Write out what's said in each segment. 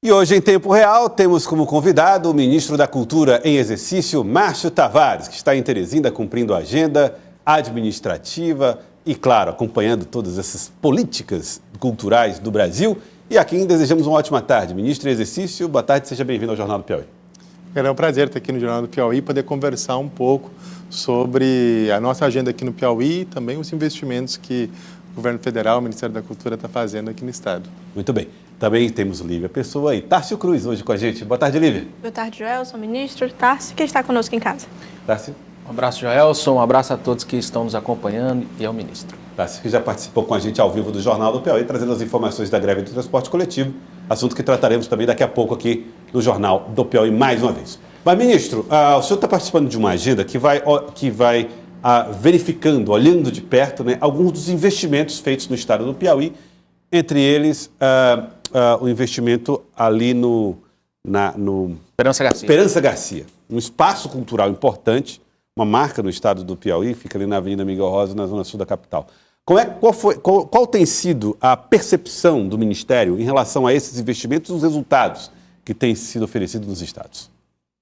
E hoje, em tempo real, temos como convidado o ministro da Cultura em exercício, Márcio Tavares, que está em Teresina cumprindo a agenda administrativa e, claro, acompanhando todas essas políticas culturais do Brasil. E a quem desejamos uma ótima tarde. Ministro em exercício, boa tarde, seja bem-vindo ao Jornal do Piauí. É um prazer estar aqui no Jornal do Piauí e poder conversar um pouco sobre a nossa agenda aqui no Piauí e também os investimentos que o Governo Federal, o Ministério da Cultura está fazendo aqui no Estado. Muito bem. Também temos Lívia Pessoa e Tárcio Cruz hoje com a gente. Boa tarde, Lívia. Boa tarde, Joelson, ministro. Tárcio, que está conosco em casa. Tárcio. Um abraço, Joelson. Um abraço a todos que estão nos acompanhando e ao ministro. Tárcio, que já participou com a gente ao vivo do Jornal do Piauí, trazendo as informações da greve do transporte coletivo, assunto que trataremos também daqui a pouco aqui no Jornal do Piauí mais uma vez. Mas, ministro, o senhor está participando de uma agenda que vai verificando, olhando de perto, né, alguns dos investimentos feitos no estado do Piauí, entre eles o investimento ali no Esperança Garcia, um espaço cultural importante, uma marca no estado do Piauí, fica ali na Avenida Miguel Rosa, na zona sul da capital. Qual tem sido a percepção do Ministério em relação a esses investimentos e os resultados que têm sido oferecidos nos estados?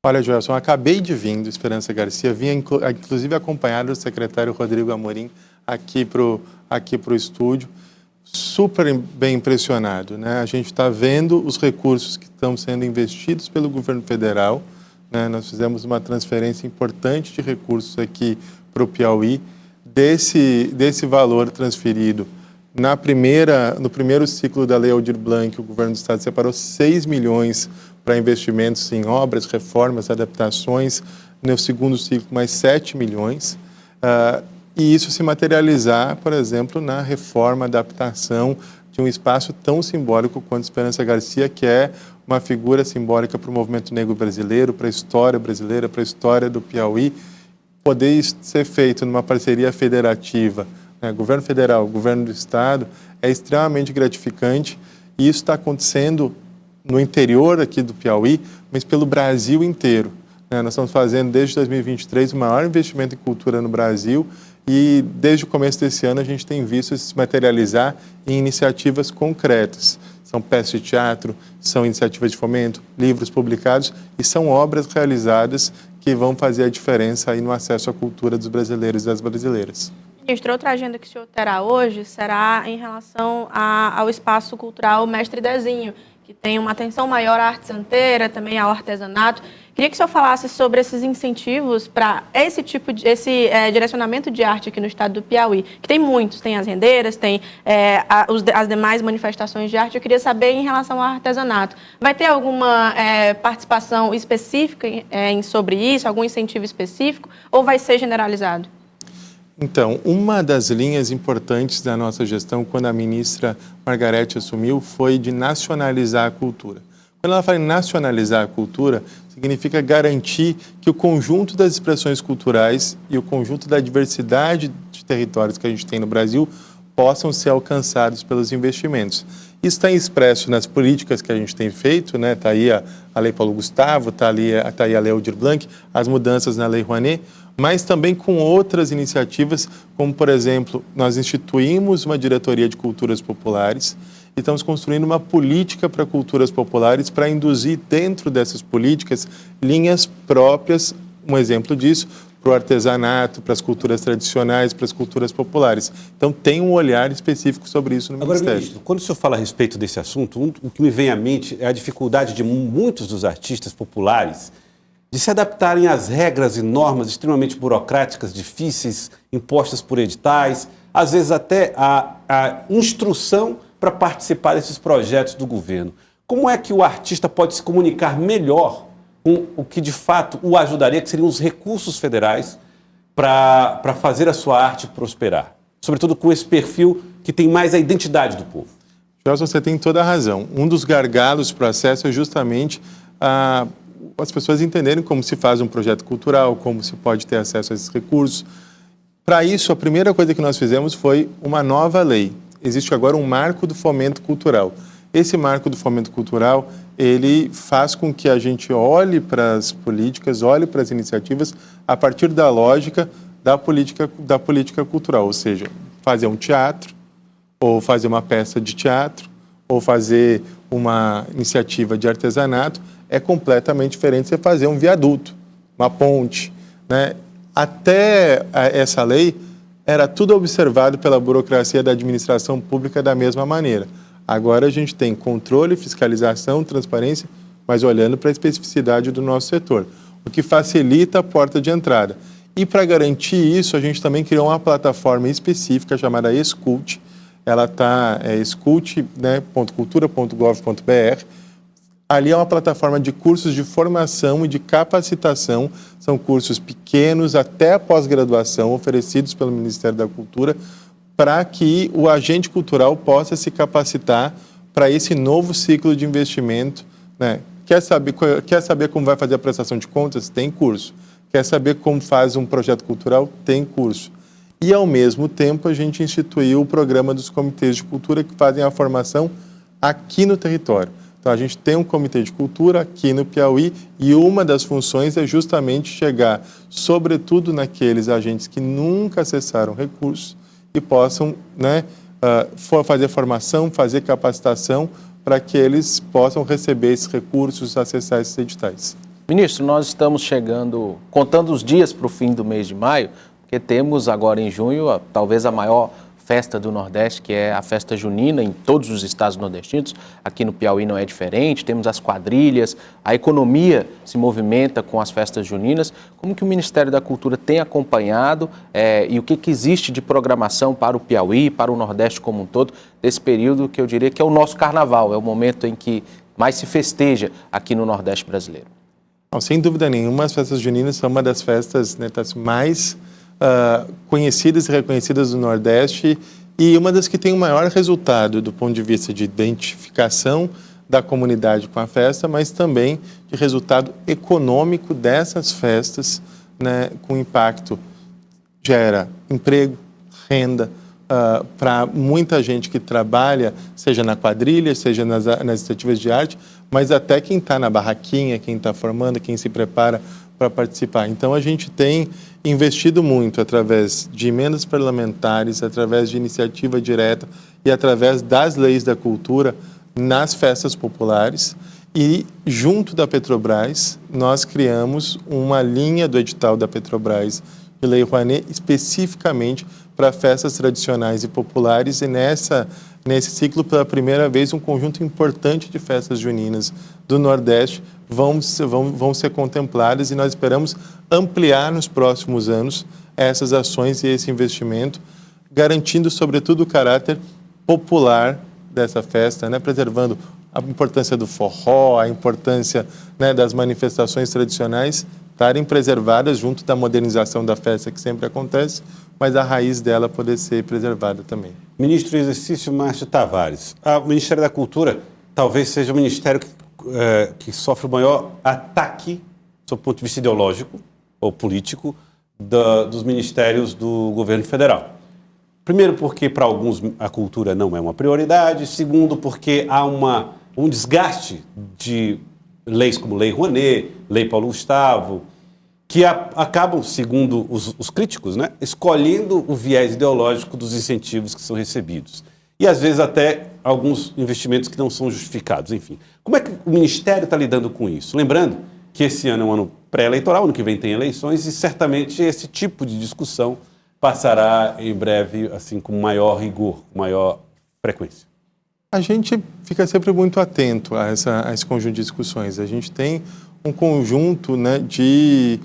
Olha, Joelson, acabei de vir do Esperança Garcia, vinha inclusive acompanhado do secretário Rodrigo Amorim aqui para o estúdio, super bem impressionado, né? A gente está vendo os recursos que estão sendo investidos pelo governo federal, né? Nós fizemos uma transferência importante de recursos aqui para o Piauí, desse valor transferido. No primeiro ciclo da Lei Aldir Blanc, o governo do estado separou 6 milhões para investimentos em obras, reformas, adaptações. No segundo ciclo, mais 7 milhões. E isso se materializar, por exemplo, na reforma, adaptação de um espaço tão simbólico quanto Esperança Garcia, que é uma figura simbólica para o movimento negro brasileiro, para a história brasileira, para a história do Piauí. Poder ser feito numa parceria federativa, né, governo federal, governo do estado, é extremamente gratificante, e isso está acontecendo no interior aqui do Piauí, mas pelo Brasil inteiro, né? Nós estamos fazendo desde 2023 o maior investimento em cultura no Brasil, e desde o começo desse ano a gente tem visto isso se materializar em iniciativas concretas. São peças de teatro, são iniciativas de fomento, livros publicados e são obras realizadas que vão fazer a diferença aí no acesso à cultura dos brasileiros e das brasileiras. Ministro, outra agenda que o senhor terá hoje será em relação ao espaço cultural Mestre Dezinho, que tem uma atenção maior à arte santeira, também ao artesanato. Queria que o senhor falasse sobre esses incentivos para esse direcionamento de arte aqui no estado do Piauí, que tem muitos, tem as rendeiras, tem as demais manifestações de arte. Eu queria saber em relação ao artesanato. Vai ter alguma participação específica sobre isso, algum incentivo específico, ou vai ser generalizado? Então, uma das linhas importantes da nossa gestão, quando a ministra Margarete assumiu, foi de nacionalizar a cultura. Quando ela fala em nacionalizar a cultura, significa garantir que o conjunto das expressões culturais e o conjunto da diversidade de territórios que a gente tem no Brasil possam ser alcançados pelos investimentos. Isso está expresso nas políticas que a gente tem feito, né? Está aí a Lei Paulo Gustavo, está aí a Lei Aldir Blanc, as mudanças na Lei Rouanet, mas também com outras iniciativas, como, por exemplo, nós instituímos uma diretoria de culturas populares e estamos construindo uma política para culturas populares para induzir dentro dessas políticas linhas próprias, um exemplo disso, para o artesanato, para as culturas tradicionais, para as culturas populares. Então, tem um olhar específico sobre isso no Ministério. Agora, ministro, quando o senhor fala a respeito desse assunto, o que me vem à mente é a dificuldade de muitos dos artistas populares de se adaptarem às regras e normas extremamente burocráticas, difíceis, impostas por editais, às vezes até a instrução para participar desses projetos do governo. Como é que o artista pode se comunicar melhor com o que de fato o ajudaria, que seriam os recursos federais, para fazer a sua arte prosperar? Sobretudo com esse perfil que tem mais a identidade do povo. Gelson, você tem toda a razão. Um dos gargalos para o acesso é justamente as pessoas entenderem como se faz um projeto cultural, como se pode ter acesso a esses recursos. Para isso, a primeira coisa que nós fizemos foi uma nova lei. Existe agora um marco do fomento cultural. Esse marco do fomento cultural, ele faz com que a gente olhe para as políticas, olhe para as iniciativas a partir da lógica da política cultural, ou seja, fazer um teatro, ou fazer uma peça de teatro, ou fazer uma iniciativa de artesanato, é completamente diferente de você fazer um viaduto, uma ponte, né? Até essa lei, era tudo observado pela burocracia da administração pública da mesma maneira. Agora a gente tem controle, fiscalização, transparência, mas olhando para a especificidade do nosso setor, o que facilita a porta de entrada. E para garantir isso, a gente também criou uma plataforma específica chamada Escult. Ela está escult.cultura.gov.br. Ali é uma plataforma de cursos de formação e de capacitação. São cursos pequenos até a pós-graduação oferecidos pelo Ministério da Cultura para que o agente cultural possa se capacitar para esse novo ciclo de investimento, né? Quer saber como vai fazer a prestação de contas? Tem curso. Quer saber como faz um projeto cultural? Tem curso. E, ao mesmo tempo, a gente instituiu o programa dos comitês de cultura que fazem a formação aqui no território. Então, a gente tem um comitê de cultura aqui no Piauí e uma das funções é justamente chegar, sobretudo naqueles agentes que nunca acessaram recursos e possam, né, fazer formação, fazer capacitação para que eles possam receber esses recursos, acessar esses editais. Ministro, nós estamos contando os dias para o fim do mês de maio, porque temos agora em junho talvez a maior festa do Nordeste, que é a festa junina em todos os estados nordestinos. Aqui no Piauí não é diferente, temos as quadrilhas, a economia se movimenta com as festas juninas. Como que o Ministério da Cultura tem acompanhado e o que existe de programação para o Piauí, para o Nordeste como um todo, desse período que eu diria que é o nosso carnaval, é o momento em que mais se festeja aqui no Nordeste brasileiro? Não, sem dúvida nenhuma, as festas juninas são uma das festas, né, mais conhecidas e reconhecidas do Nordeste e uma das que tem o maior resultado do ponto de vista de identificação da comunidade com a festa, mas também de resultado econômico dessas festas, né, com impacto, gera emprego, renda, para muita gente que trabalha, seja na quadrilha, seja nas iniciativas de arte, mas até quem está na barraquinha, quem está formando, quem se prepara para participar. Então, a gente tem investido muito através de emendas parlamentares, através de iniciativa direta e através das leis da cultura nas festas populares. E, junto da Petrobras, nós criamos uma linha do edital da Petrobras de Lei Rouanet especificamente para festas tradicionais e populares, e nesse ciclo, pela primeira vez, um conjunto importante de festas juninas do Nordeste vão ser contempladas, e nós esperamos ampliar nos próximos anos essas ações e esse investimento, garantindo, sobretudo, o caráter popular dessa festa, né, preservando a importância do forró, a importância, né, das manifestações tradicionais estarem preservadas junto da modernização da festa que sempre acontece, mas a raiz dela poder ser preservada também. Ministro em exercício Márcio Tavares, o Ministério da Cultura talvez seja o ministério que sofre o maior ataque, sob o ponto de vista ideológico ou político, dos ministérios do governo federal. Primeiro, porque para alguns a cultura não é uma prioridade. Segundo, porque há um desgaste de leis como Lei Rouanet, Lei Paulo Gustavo, que acabam, segundo os críticos, né, escolhendo o viés ideológico dos incentivos que são recebidos. E, às vezes, até alguns investimentos que não são justificados. Enfim, como é que o Ministério está lidando com isso? Lembrando que esse ano é um ano pré-eleitoral, ano que vem tem eleições, e certamente esse tipo de discussão passará em breve assim, com maior rigor, com maior frequência. A gente fica sempre muito atento a esse conjunto de discussões. A gente tem um conjunto, né, de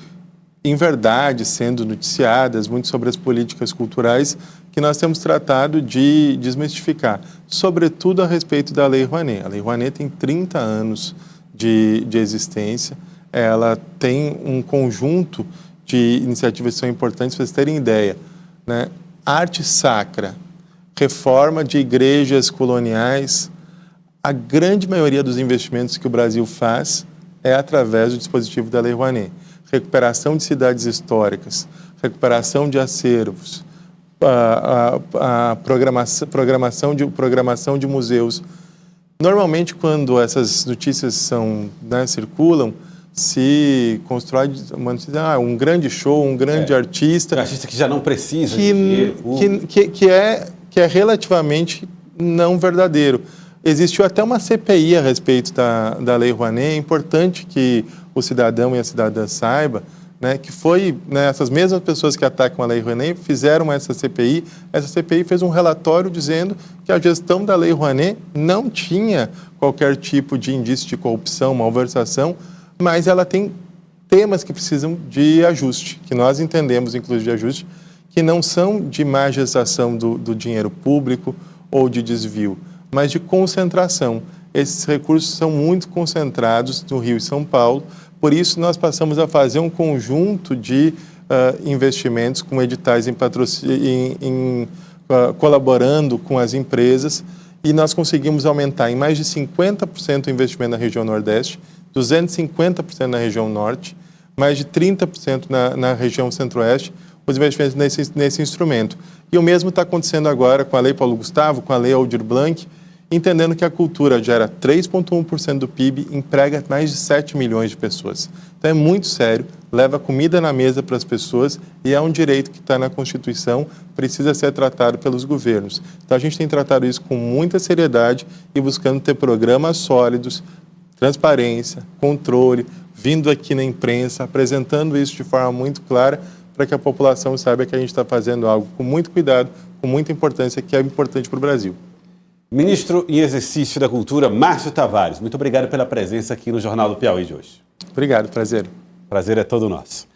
inverdades sendo noticiadas, muito sobre as políticas culturais, que nós temos tratado de desmistificar, sobretudo a respeito da Lei Rouanet. A Lei Rouanet tem 30 anos de existência, ela tem um conjunto de iniciativas que são importantes para vocês terem ideia, né? Arte sacra, reforma de igrejas coloniais, a grande maioria dos investimentos que o Brasil faz é através do dispositivo da Lei Rouanet. Recuperação de cidades históricas, recuperação de acervos, a programação de museus. Normalmente, quando essas notícias circulam, se constrói uma notícia, um grande show, um grande artista. Um artista que já não precisa de dinheiro. Que é relativamente não verdadeiro. Existiu até uma CPI a respeito da Lei Rouanet. É importante que o cidadão e a cidadã saiba, né, que foi, né, essas mesmas pessoas que atacam a Lei Rouanet fizeram essa CPI. Essa CPI fez um relatório dizendo que a gestão da Lei Rouanet não tinha qualquer tipo de indício de corrupção, malversação, mas ela tem temas que precisam de ajuste, que nós entendemos, inclusive de ajuste, que não são de má gestação do dinheiro público ou de desvio, mas de concentração. Esses recursos são muito concentrados no Rio e São Paulo, por isso nós passamos a fazer um conjunto de investimentos com editais colaborando com as empresas, e nós conseguimos aumentar em mais de 50% o investimento na região Nordeste, 250% na região Norte, mais de 30% na região Centro-Oeste, os investimentos nesse instrumento. E o mesmo está acontecendo agora com a Lei Paulo Gustavo, com a Lei Aldir Blanc, entendendo que a cultura gera 3,1% do PIB, emprega mais de 7 milhões de pessoas. Então é muito sério, leva comida na mesa para as pessoas e é um direito que está na Constituição, precisa ser tratado pelos governos. Então a gente tem tratado isso com muita seriedade e buscando ter programas sólidos, transparência, controle, vindo aqui na imprensa, apresentando isso de forma muito clara para que a população saiba que a gente está fazendo algo com muito cuidado, com muita importância, que é importante para o Brasil. Ministro em exercício da Cultura, Márcio Tavares, muito obrigado pela presença aqui no Jornal do Piauí de hoje. Obrigado, prazer. Prazer é todo nosso.